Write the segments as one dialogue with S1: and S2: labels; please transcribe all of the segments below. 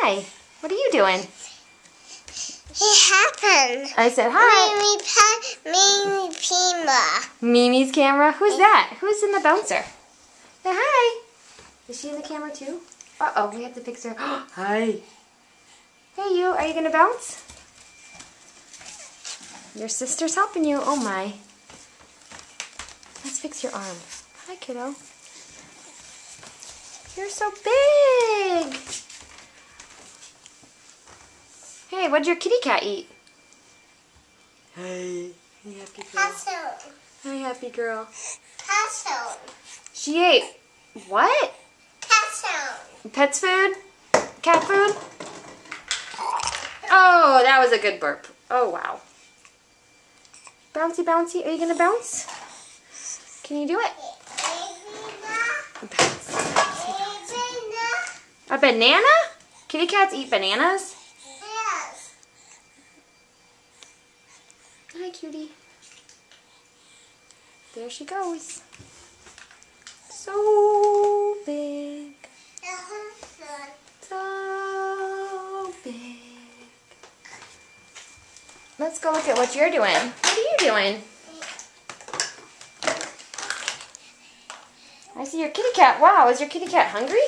S1: Hi. What are you doing?
S2: It happened.
S1: I said hi.
S2: Mimi Pima.
S1: Mimi's camera? Who's that? Who's in the bouncer? Say hi. Is she in the camera too? Uh-oh, we have to fix her. Hi. Hey you, are you going to bounce? Your sister's helping you. Oh my. Let's fix your arm. Hi kiddo. You're so big. Hey, what'd your kitty cat eat? Hey, happy girl.
S2: Castle.
S1: Hi, happy girl.
S2: Castle.
S1: She ate what?
S2: Castle.
S1: Pet's food? Cat food? Oh, that was a good burp. Oh, wow. Bouncy, bouncy. Are you going to bounce? Can you do it? Bounce, bouncy, bouncy. A banana? Kitty cats eat bananas?
S2: Yes.
S1: Hi, cutie. There she goes. So big. So big. Let's go look at what you're doing. What are you doing? I see your kitty cat. Wow, is your kitty cat hungry?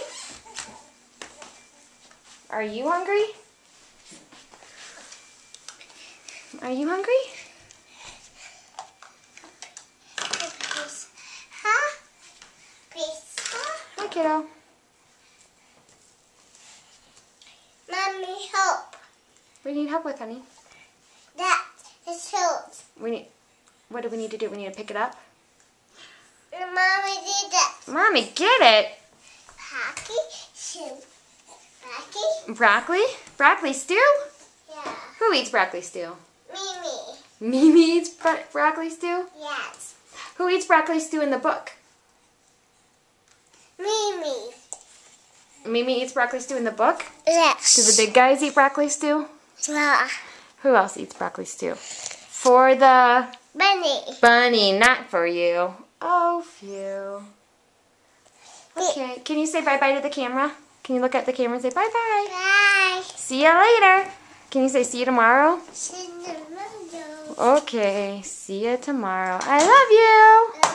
S1: Are you hungry? Are you hungry? Hi, kiddo.
S2: Mommy, help.
S1: What do you need help with, honey?
S2: That is help.
S1: What do we need to do? We need to pick it up?
S2: Mommy did that.
S1: Mommy, get it!
S2: Broccoli soup. Broccoli?
S1: Broccoli? Broccoli stew?
S2: Yeah.
S1: Who eats broccoli stew?
S2: Mimi.
S1: Mimi eats broccoli stew?
S2: Yes.
S1: Who eats broccoli stew in the book?
S2: Mimi.
S1: Mimi eats broccoli stew in the book?
S2: Yes.
S1: Do the big guys eat broccoli stew?
S2: Yeah.
S1: Who else eats broccoli stew? For the
S2: Bunny.
S1: bunny, not for you. Oh, phew. Okay, can you say bye-bye to the camera? Can you look at the camera and say bye-bye?
S2: Bye.
S1: See you later. Can you say see you tomorrow?
S2: See you tomorrow.
S1: Okay, see you tomorrow. I love you.